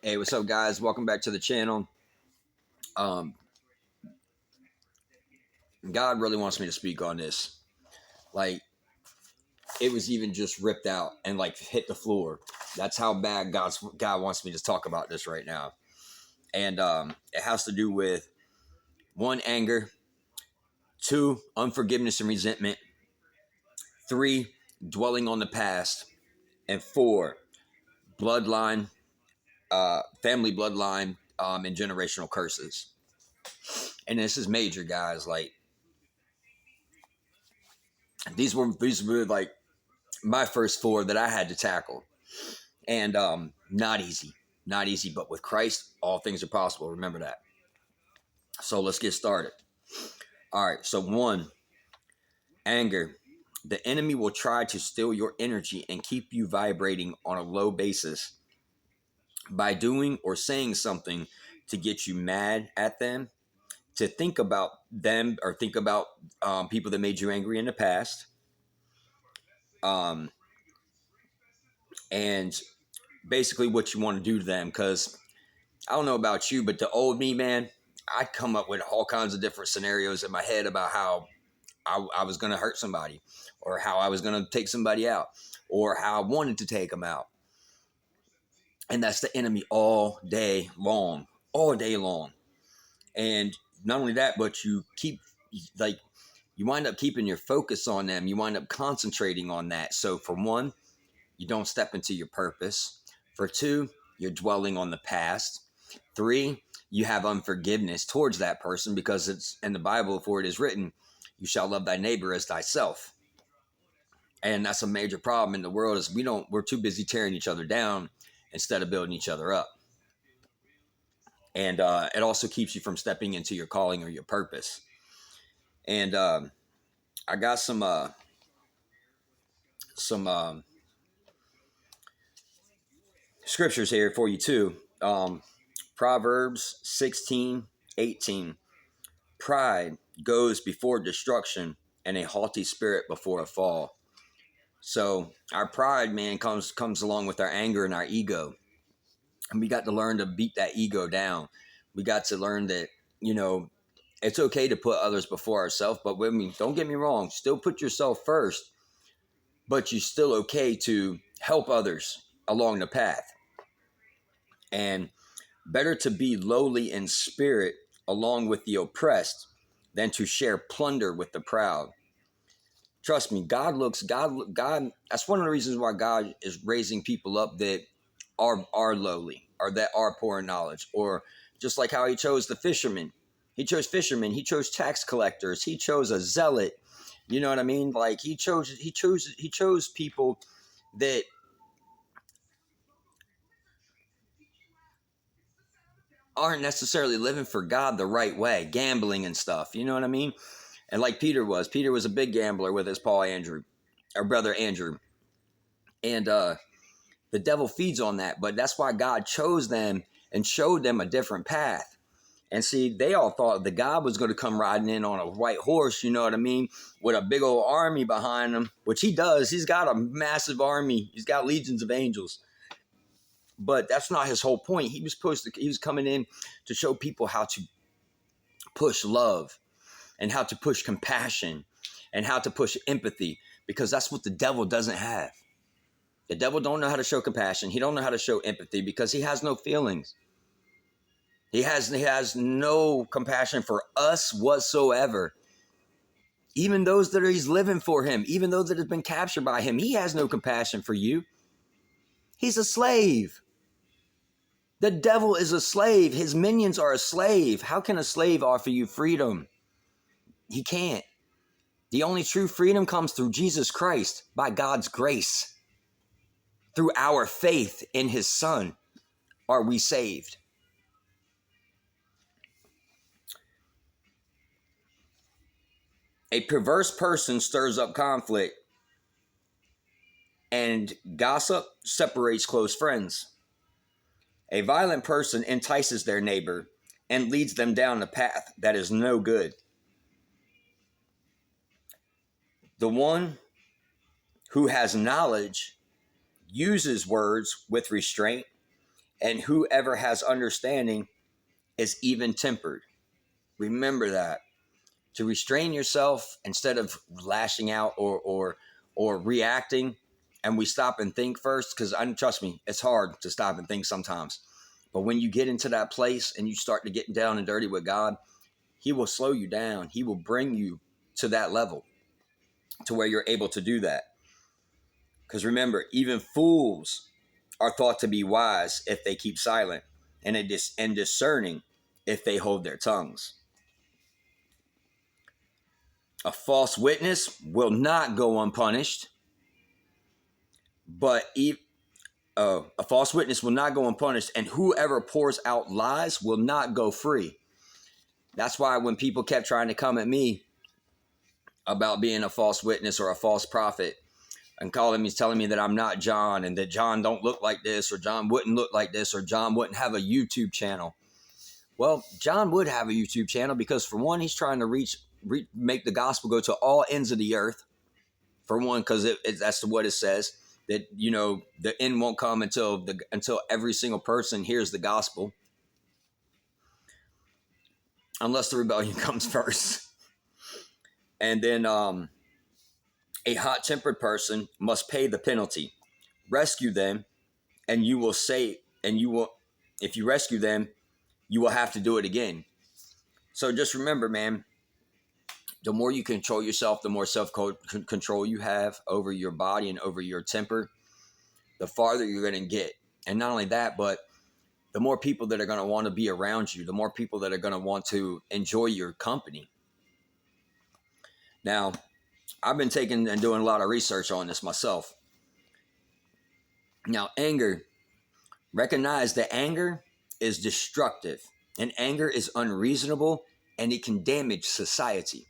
Hey, what's up, guys? Welcome back to the channel. Um, God really wants me to speak on this. Like, it was even just ripped out and like hit the floor. That's how bad God wants me to talk about this right now. And it has to do with one, anger; two, unforgiveness and resentment; three, dwelling on the past; and four, bloodline, family bloodline, and generational curses. And this is major, guys. Like, these were like my first four that I had to tackle. And not easy. Not easy, but with Christ, all things are possible. Remember that. So let's get started. All right. So, one, anger. The enemy will try to steal your energy and keep you vibrating on a low basis by doing or saying something to get you mad at them, to think about them or think about people that made you angry in the past. Um, and basically what you want to do to them. Because I don't know about you, but the old me, man, I'd come up with all kinds of different scenarios in my head about how I was going to hurt somebody, or how I was going to take somebody out, or how I wanted to take them out. And that's the enemy all day long, all day long. And not only that, but you wind up keeping your focus on them. You wind up concentrating on that. So for one, you don't step into your purpose. For two, you're dwelling on the past. Three, you have unforgiveness towards that person because it's in the Bible, for it is written, you shall love thy neighbor as thyself. And that's a major problem in the world is we're too busy tearing each other down instead of building each other up. And it also keeps you from stepping into your calling or your purpose. And I got some scriptures here for you too. Proverbs 16:18. Pride goes before destruction, and a haughty spirit before a fall. So our pride, man, comes along with our anger and our ego. And we got to learn to beat that ego down. We got to learn that, you know, it's okay to put others before ourselves, but don't get me wrong, still put yourself first, but you're still okay to help others along the path. And better to be lowly in spirit along with the oppressed than to share plunder with the proud. Trust me, God. That's one of the reasons why God is raising people up that are lowly, or that are poor in knowledge, or just like how He chose the fishermen. He chose fishermen. He chose tax collectors. He chose a zealot. You know what I mean? Like He chose people that aren't necessarily living for God the right way, gambling and stuff. You know what I mean? And like Peter was a big gambler with his brother Andrew, and the devil feeds on that. But that's why God chose them and showed them a different path. And see, they all thought the God was going to come riding in on a white horse, you know what I mean, with a big old army behind him, which he does. He's got a massive army. He's got legions of angels. But that's not his whole point. He was coming in to show people how to push love, and how to push compassion, and how to push empathy, because that's what the devil doesn't have. The devil don't know how to show compassion. He don't know how to show empathy because he has no feelings. He has no compassion for us whatsoever. Even those that he's living for him, even those that have been captured by him, he has no compassion for you. He's a slave. The devil is a slave. His minions are a slave. How can a slave offer you freedom? He can't. The only true freedom comes through Jesus Christ, by God's grace. Through our faith in his Son are we saved. A perverse person stirs up conflict, and gossip separates close friends. A violent person entices their neighbor and leads them down a path that is no good. The one who has knowledge uses words with restraint And whoever has understanding is even tempered. Remember that. To restrain yourself instead of lashing out or reacting, and we stop and think first, because trust me, it's hard to stop and think sometimes. But when you get into that place and you start to get down and dirty with God, He will slow you down. He will bring you to that level to where you're able to do that. Because remember, even fools are thought to be wise if they keep silent, and discerning if they hold their tongues. A false witness will not go unpunished, but a false witness will not go unpunished, and whoever pours out lies will not go free. That's why when people kept trying to come at me about being a false witness or a false prophet and telling me that I'm not John, and that John don't look like this, or John wouldn't look like this, or John wouldn't have a YouTube channel. Well, John would have a YouTube channel because, for one, he's trying to make the gospel go to all ends of the earth. For one, because that's what it says, that the end won't come until every single person hears the gospel, unless the rebellion comes first. And then a hot-tempered person must pay the penalty. Rescue them, and you will if you rescue them, you will have to do it again. So just remember, man, the more you control yourself, the more self-control you have over your body and over your temper, the farther you're going to get. And not only that, but the more people that are going to want to be around you, the more people that are going to want to enjoy your company. Now, I've been taking and doing a lot of research on this myself. Now, recognize that anger is destructive, and anger is unreasonable, and it can damage society.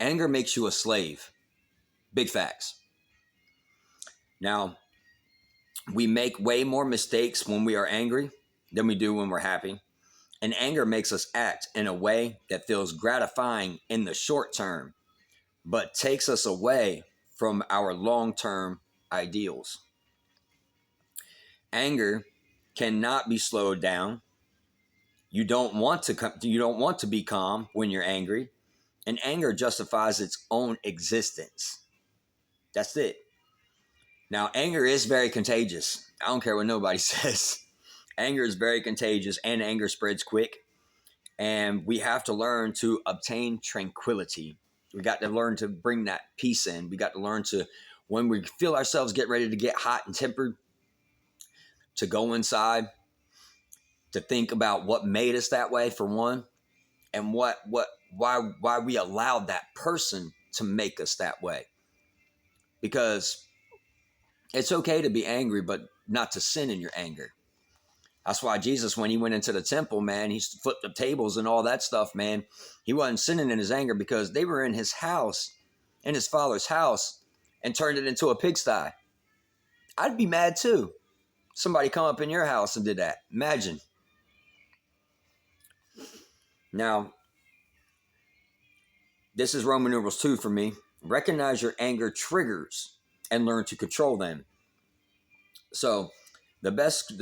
Anger makes you a slave. Big facts. Now, we make way more mistakes when we are angry than we do when we're happy. And anger makes us act in a way that feels gratifying in the short term, but takes us away from our long-term ideals. Anger cannot be slowed down. You don't want to be calm when you're angry, and anger justifies its own existence. That's it. Now, anger is very contagious. I don't care what nobody says. Anger is very contagious, and anger spreads quick. And we have to learn to obtain tranquility. We got to learn to bring that peace in. We got to learn to, when we feel ourselves get ready to get hot and tempered, to go inside, to think about what made us that way, for one, and why we allowed that person to make us that way. Because it's okay to be angry, but not to sin in your anger. That's why Jesus, when he went into the temple, man, he flipped the tables and all that stuff, man. He wasn't sinning in his anger because they were in his house, in his father's house, and turned it into a pigsty. I'd be mad too. Somebody come up in your house and did that. Imagine. Now, this is Roman numerals 2 for me. Recognize your anger triggers and learn to control them. So the best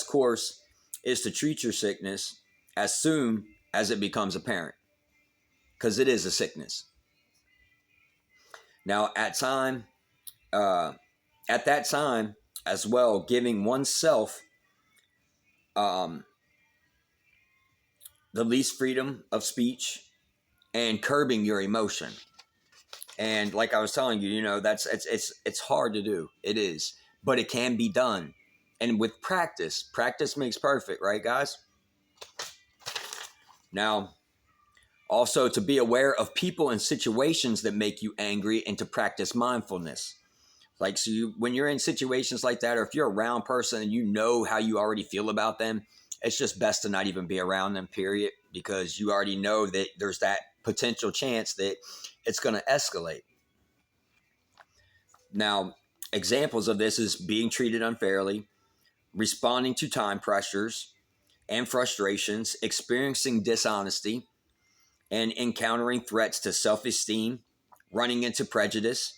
course is to treat your sickness as soon as it becomes apparent, because it is a sickness. Now, at that time as well, giving oneself the least freedom of speech and curbing your emotion. And like I was telling you, it's hard to do. It is, but it can be done. And with practice makes perfect, right, guys? Now, also to be aware of people and situations that make you angry, and to practice mindfulness. Like, so when you're in situations like that, or if you're around a person and you know how you already feel about them, it's just best to not even be around them, period, because you already know that there's that potential chance that it's going to escalate. Now, examples of this is being treated unfairly, responding to time pressures and frustrations, experiencing dishonesty, and encountering threats to self-esteem, running into prejudice,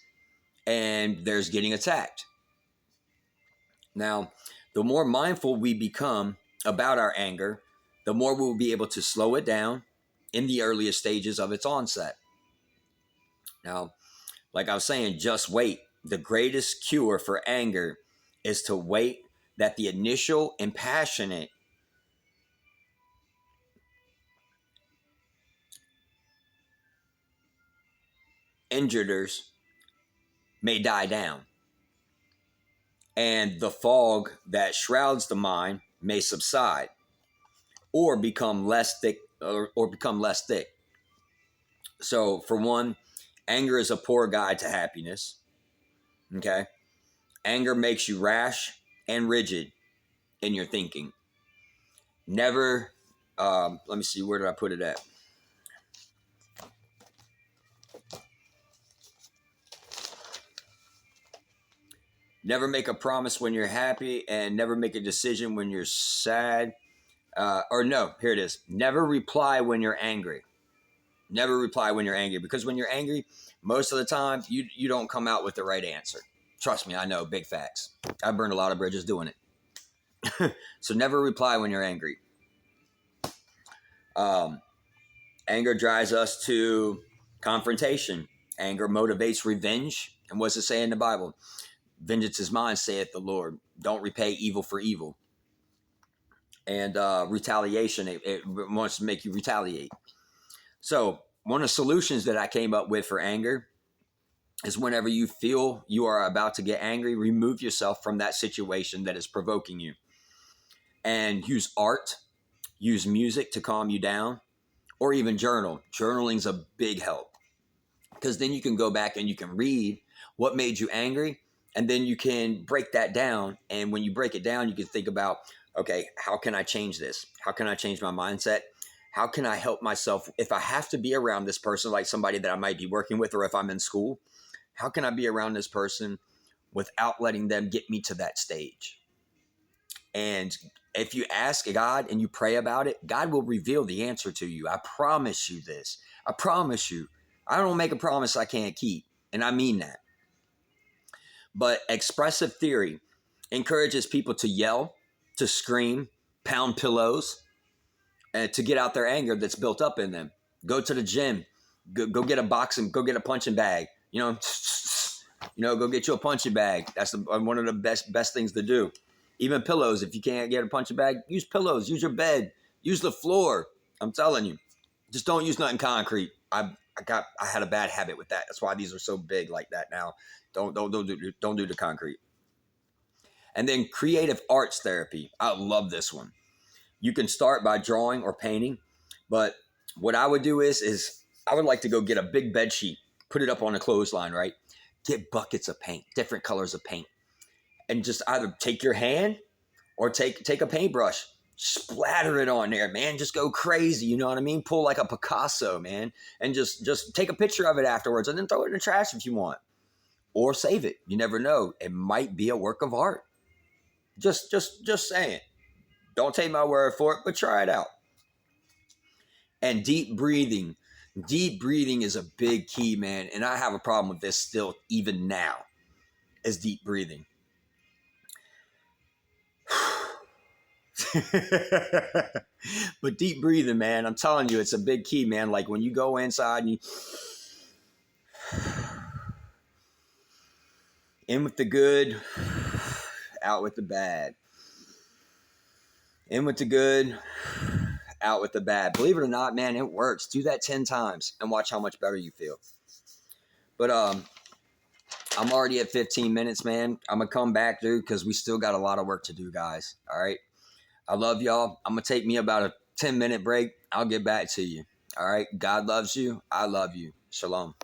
and there's getting attacked. Now, the more mindful we become about our anger, the more we'll be able to slow it down in the earliest stages of its onset. Now, like I was saying, just wait. The greatest cure for anger is to wait that the initial and passionate injures may die down, and the fog that shrouds the mind may subside or become less thick or become less thick. So for one, anger is a poor guide to happiness. Okay. Anger makes you rash and rigid in your thinking. Never, let me see, where did I put it at? Never make a promise when you're happy, and never make a decision when you're sad. Or no, here it is. Never reply when you're angry. Never reply when you're angry, because when you're angry, most of the time you don't come out with the right answer. Trust me, I know, big facts. I burned a lot of bridges doing it. So never reply when you're angry. Anger drives us to confrontation. Anger motivates revenge. And what's it say in the Bible? Vengeance is mine, saith the Lord. Don't repay evil for evil. And retaliation, it wants to make you retaliate. So one of the solutions that I came up with for anger is, whenever you feel you are about to get angry, remove yourself from that situation that is provoking you. And use art, use music to calm you down, or even journal. Journaling's a big help, because then you can go back and you can read what made you angry, and then you can break that down. And when you break it down, you can think about, okay, how can I change this? How can I change my mindset? How can I help myself? If I have to be around this person, like somebody that I might be working with, or if I'm in school, how can I be around this person without letting them get me to that stage? And if you ask God and you pray about it, God will reveal the answer to you. I promise you this. I promise you. I don't make a promise I can't keep, and I mean that. But expressive theory encourages people to yell, to scream, pound pillows, and to get out their anger that's built up in them. Go to the gym, go get a boxing, go get a punching bag. Go get you a punching bag. That's one of the best things to do. Even pillows. If you can't get a punching bag, use pillows. Use your bed. Use the floor. I'm telling you, just don't use nothing concrete. I had a bad habit with that. That's why these are so big like that now. Don't do the concrete. And then creative arts therapy. I love this one. You can start by drawing or painting, but what I would do is I would like to go get a big bed sheet, put it up on a clothesline, right? Get buckets of paint, different colors of paint, and just either take your hand or take a paintbrush, splatter it on there, man. Just go crazy, you know what I mean? Pull like a Picasso, man, and just take a picture of it afterwards, and then throw it in the trash if you want, or save it. You never know; it might be a work of art. Just saying. Don't take my word for it, but try it out. And deep breathing. Deep breathing is a big key, man. And I have a problem with this still, even now, is deep breathing. But deep breathing, man, I'm telling you, it's a big key, man. Like when you go inside and you in with the good, out with the bad. In with the good, out with the bad. Believe it or not, man, it works. Do that 10 times and watch how much better you feel. But I'm already at 15 minutes, man. I'm going to come back, dude, because we still got a lot of work to do, guys. All right. I love y'all. I'm going to take me about a 10-minute break. I'll get back to you. All right. God loves you. I love you. Shalom.